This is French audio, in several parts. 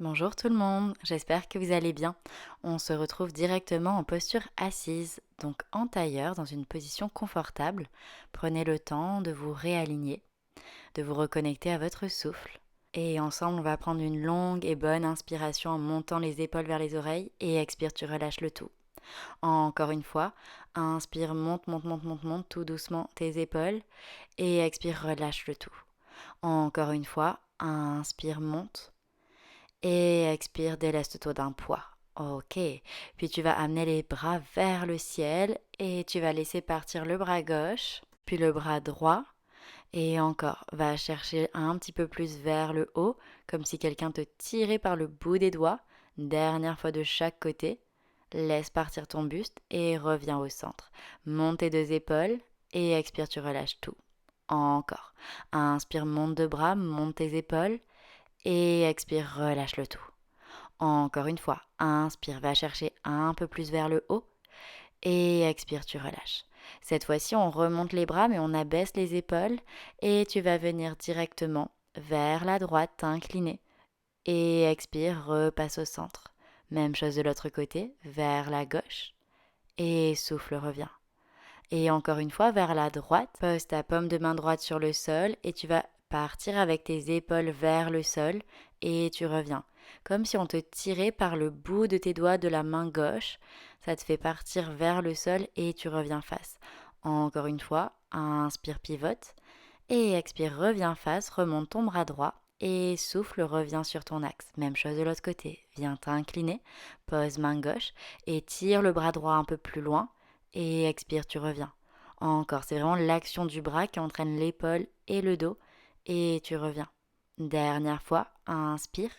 Bonjour tout le monde, j'espère que vous allez bien. On se retrouve directement en posture assise, donc en tailleur dans une position confortable. Prenez le temps de vous réaligner, de vous reconnecter à votre souffle. Et ensemble, on va prendre une longue et bonne inspiration en montant les épaules vers les oreilles et expire, tu relâches le tout. Encore une fois, inspire, monte, monte, monte, monte, monte tout doucement tes épaules et expire, relâche le tout. Encore une fois, inspire, monte. Et expire, déleste-toi d'un poids. Ok. Puis tu vas amener les bras vers le ciel et tu vas laisser partir le bras gauche, puis le bras droit. Et encore, va chercher un petit peu plus vers le haut, comme si quelqu'un te tirait par le bout des doigts. Dernière fois de chaque côté. Laisse partir ton buste et reviens au centre. Monte tes deux épaules et expire, tu relâches tout. Encore. Inspire, monte deux bras, monte tes épaules et expire, relâche le tout. Encore une fois, inspire, va chercher un peu plus vers le haut et expire, tu relâches. Cette fois-ci, on remonte les bras mais on abaisse les épaules et tu vas venir directement vers la droite, t'incliner et expire, repasse au centre. Même chose de l'autre côté, vers la gauche et souffle, reviens. Et encore une fois, vers la droite, pose ta paume de main droite sur le sol et tu vas partir avec tes épaules vers le sol et tu reviens. Comme si on te tirait par le bout de tes doigts de la main gauche, ça te fait partir vers le sol et tu reviens face. Encore une fois, inspire, pivote et expire, reviens face, remonte ton bras droit et souffle, reviens sur ton axe. Même chose de l'autre côté, viens t'incliner, pose main gauche et tire le bras droit un peu plus loin et expire, tu reviens. Encore, c'est vraiment l'action du bras qui entraîne l'épaule et le dos et tu reviens. Dernière fois, inspire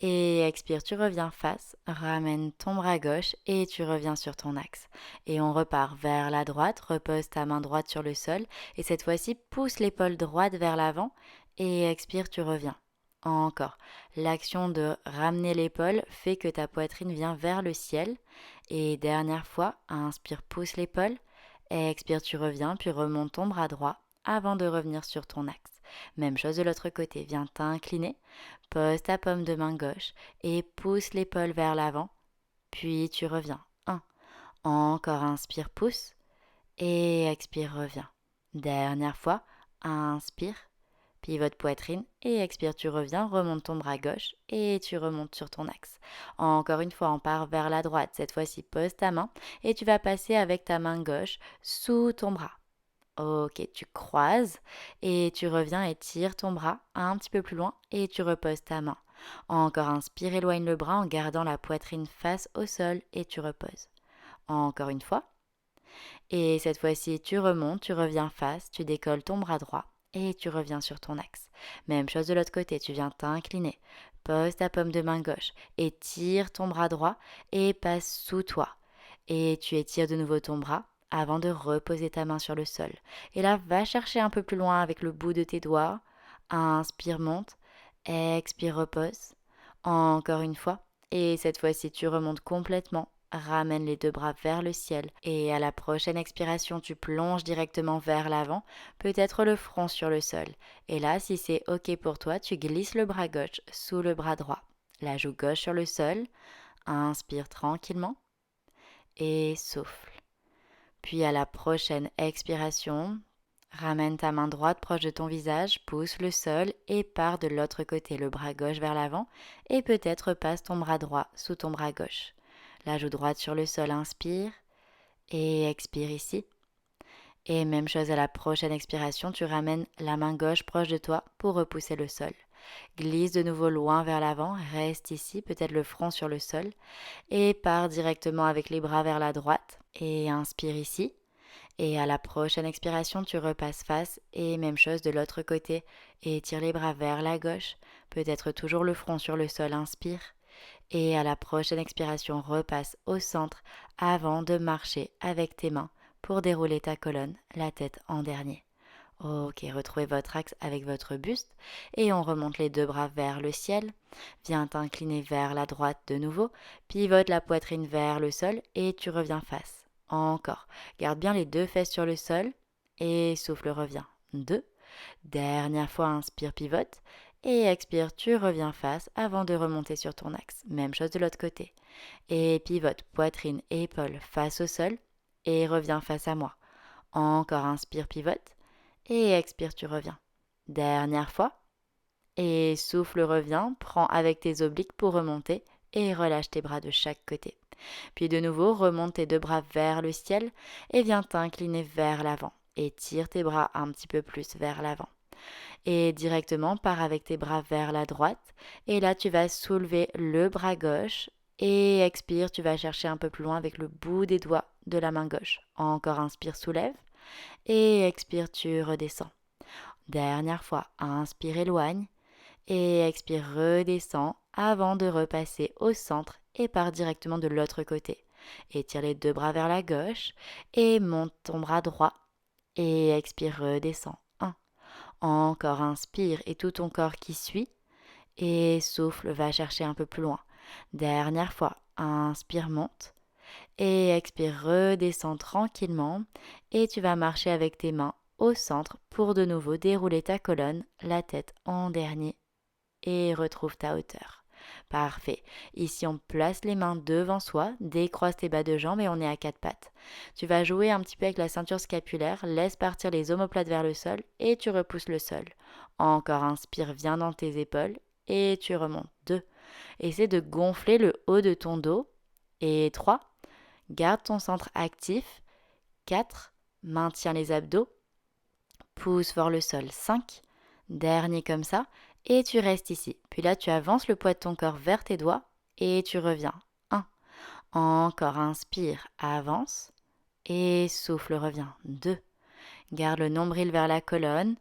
et expire, tu reviens face, ramène ton bras gauche et tu reviens sur ton axe. Et on repart vers la droite, repose ta main droite sur le sol et cette fois-ci pousse l'épaule droite vers l'avant et expire, tu reviens. Encore, l'action de ramener l'épaule fait que ta poitrine vient vers le ciel. Et dernière fois, inspire, pousse l'épaule, expire, tu reviens, puis remonte ton bras droit avant de revenir sur ton axe. Même chose de l'autre côté, viens t'incliner, pose ta paume de main gauche et pousse l'épaule vers l'avant, puis tu reviens. 1. Encore inspire, pousse et expire, reviens. Dernière fois, inspire, pivote poitrine et expire, tu reviens, remonte ton bras gauche et tu remontes sur ton axe. Encore une fois, on part vers la droite. Cette fois-ci, pose ta main et tu vas passer avec ta main gauche sous ton bras. Ok, tu croises et tu reviens et tires ton bras un petit peu plus loin et tu reposes ta main. Encore inspire, éloigne le bras en gardant la poitrine face au sol et tu reposes. Encore une fois. Et cette fois-ci, tu remontes, tu reviens face, tu décolles ton bras droit et tu reviens sur ton axe. Même chose de l'autre côté, tu viens t'incliner. Pose ta paume de main gauche et tire ton bras droit et passe sous toi. Et tu étires de nouveau ton bras avant de reposer ta main sur le sol. Et là, va chercher un peu plus loin avec le bout de tes doigts. Inspire, monte. Expire, repose. Encore une fois. Et cette fois-ci, tu remontes complètement. Ramène les deux bras vers le ciel et à la prochaine expiration, tu plonges directement vers l'avant, peut-être le front sur le sol. Et là, si c'est OK pour toi, tu glisses le bras gauche sous le bras droit. La joue gauche sur le sol. Inspire tranquillement et souffle. Puis à la prochaine expiration, ramène ta main droite proche de ton visage, pousse le sol et pars de l'autre côté, le bras gauche vers l'avant et peut-être passe ton bras droit sous ton bras gauche. La joue droite sur le sol, inspire et expire ici. Et même chose à la prochaine expiration, tu ramènes la main gauche proche de toi pour repousser le sol. Glisse de nouveau loin vers l'avant, reste ici, peut-être le front sur le sol, et pars directement avec les bras vers la droite et inspire ici. Et à la prochaine expiration, tu repasses face et même chose de l'autre côté et tire les bras vers la gauche, peut-être toujours le front sur le sol, inspire. Et à la prochaine expiration, repasse au centre avant de marcher avec tes mains pour dérouler ta colonne, la tête en dernier. Ok, retrouvez votre axe avec votre buste et on remonte les deux bras vers le ciel. Viens t'incliner vers la droite de nouveau, pivote la poitrine vers le sol et tu reviens face. Encore, garde bien les deux fesses sur le sol et souffle, reviens. 2. Dernière fois, inspire, pivote Et expire, tu reviens face avant de remonter sur ton axe. Même chose de l'autre côté. Et pivote, poitrine et épaules face au sol et reviens face à moi. Encore inspire, pivote et expire, tu reviens. Dernière fois. Et souffle, reviens, prends avec tes obliques pour remonter et relâche tes bras de chaque côté. Puis de nouveau, remonte tes deux bras vers le ciel et viens t'incliner vers l'avant. Et tire tes bras un petit peu plus vers l'avant. Et directement, pars avec tes bras vers la droite. Et là, tu vas soulever le bras gauche. Et expire, tu vas chercher un peu plus loin avec le bout des doigts de la main gauche. Encore inspire, soulève. Et expire, tu redescends. Dernière fois, inspire, éloigne. Et expire, redescends avant de repasser au centre et pars directement de l'autre côté. Étire les deux bras vers la gauche et monte ton bras droit. Et expire, redescends. Encore inspire et tout ton corps qui suit. Et souffle, va chercher un peu plus loin. Dernière fois, inspire, monte. Et expire, redescends tranquillement. Et tu vas marcher avec tes mains au centre pour de nouveau dérouler ta colonne, la tête en dernier. Et retrouve ta hauteur. Parfait. Ici, on place les mains devant soi, décroise tes bas de jambes et on est à quatre pattes. Tu vas jouer un petit peu avec la ceinture scapulaire, laisse partir les omoplates vers le sol et tu repousses le sol. Encore inspire, viens dans tes épaules et tu remontes. 2. Essaie de gonfler le haut de ton dos. Et 3. Garde ton centre actif. 4. Maintiens les abdos. Pousse fort le sol. 5. Dernier comme ça. Et tu restes ici. Puis là, tu avances le poids de ton corps vers tes doigts et tu reviens. 1. Encore inspire, avance et souffle, reviens. 2. Garde le nombril vers la colonne.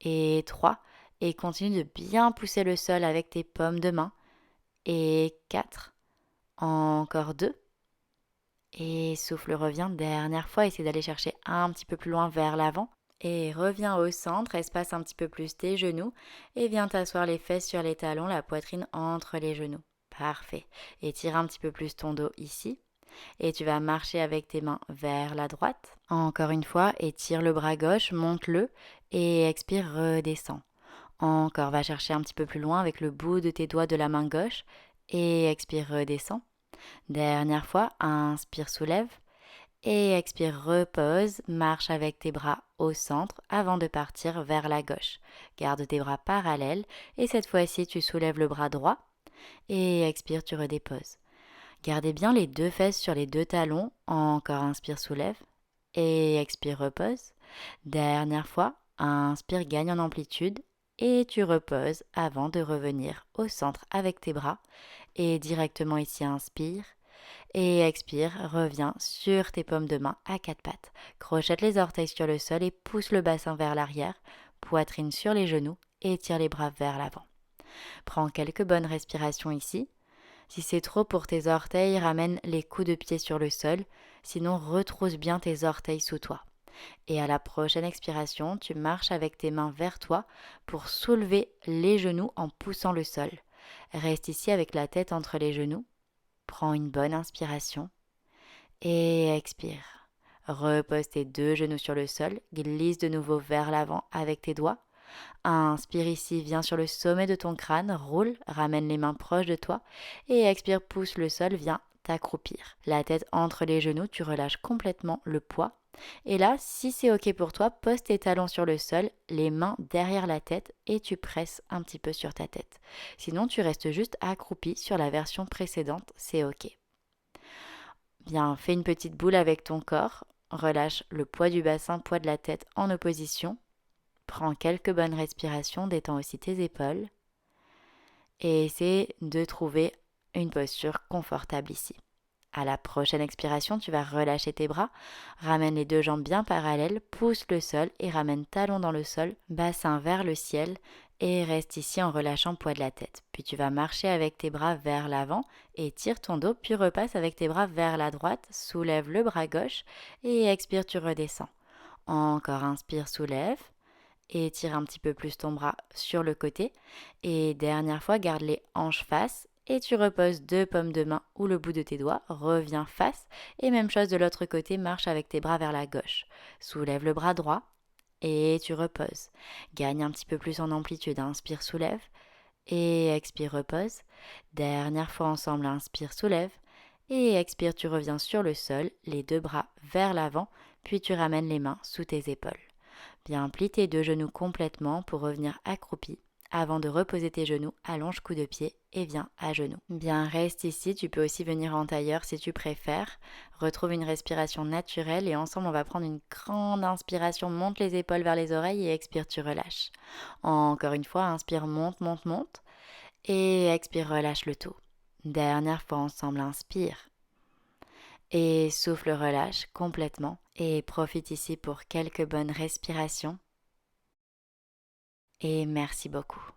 Et 3. Et continue de bien pousser le sol avec tes paumes de main. Et 4. Encore 2. Et souffle, reviens. Dernière fois, essaie d'aller chercher un petit peu plus loin vers l'avant. Et reviens au centre, espace un petit peu plus tes genoux et viens t'asseoir les fesses sur les talons, la poitrine entre les genoux. Parfait. Étire un petit peu plus ton dos ici. Et tu vas marcher avec tes mains vers la droite. Encore une fois, étire le bras gauche, monte-le et expire, redescends. Encore, va chercher un petit peu plus loin avec le bout de tes doigts de la main gauche et expire, redescends. Dernière fois, inspire, soulève. Et expire, repose, marche avec tes bras au centre avant de partir vers la gauche. Garde tes bras parallèles et cette fois-ci tu soulèves le bras droit et expire, tu redéposes. Gardez bien les deux fesses sur les deux talons, encore inspire, soulève et expire, repose. Dernière fois, inspire, gagne en amplitude et tu reposes avant de revenir au centre avec tes bras et directement ici inspire. Et expire, reviens sur tes paumes de main à quatre pattes. Crochette les orteils sur le sol et pousse le bassin vers l'arrière, poitrine sur les genoux et étire les bras vers l'avant. Prends quelques bonnes respirations ici. Si c'est trop pour tes orteils, ramène les coups de pied sur le sol, sinon retrousse bien tes orteils sous toi. Et à la prochaine expiration, tu marches avec tes mains vers toi pour soulever les genoux en poussant le sol. Reste ici avec la tête entre les genoux. Prends une bonne inspiration et expire. Repose tes deux genoux sur le sol, glisse de nouveau vers l'avant avec tes doigts. Inspire ici, viens sur le sommet de ton crâne, roule, ramène les mains proches de toi et expire, pousse le sol, viens t'accroupir. La tête entre les genoux, tu relâches complètement le poids. Et là, si c'est ok pour toi, pose tes talons sur le sol, les mains derrière la tête et tu presses un petit peu sur ta tête. Sinon, tu restes juste accroupi sur la version précédente, c'est ok. Bien, fais une petite boule avec ton corps, relâche le poids du bassin, poids de la tête en opposition. Prends quelques bonnes respirations, détends aussi tes épaules et essaie de trouver une posture confortable ici. À la prochaine expiration, tu vas relâcher tes bras, ramène les deux jambes bien parallèles, pousse le sol et ramène talon dans le sol, bassin vers le ciel et reste ici en relâchant poids de la tête. Puis tu vas marcher avec tes bras vers l'avant et tire ton dos, puis repasse avec tes bras vers la droite, soulève le bras gauche et expire, tu redescends. Encore inspire, soulève et tire un petit peu plus ton bras sur le côté. Et dernière fois, garde les hanches face et tu reposes deux paumes de main ou le bout de tes doigts, reviens face et même chose de l'autre côté, marche avec tes bras vers la gauche. Soulève le bras droit et tu reposes. Gagne un petit peu plus en amplitude. Inspire, soulève et expire, repose. Dernière fois ensemble, inspire, soulève et expire, tu reviens sur le sol, les deux bras vers l'avant, puis tu ramènes les mains sous tes épaules. Bien, plie tes deux genoux complètement pour revenir accroupi. Avant de reposer tes genoux, allonge coup de pied et viens à genoux. Bien, reste ici, tu peux aussi venir en tailleur si tu préfères. Retrouve une respiration naturelle et ensemble on va prendre une grande inspiration, monte les épaules vers les oreilles et expire, tu relâches. Encore une fois, inspire, monte, monte, monte et expire, relâche le tout. Dernière fois ensemble, inspire et souffle, relâche complètement et profite ici pour quelques bonnes respirations et merci beaucoup.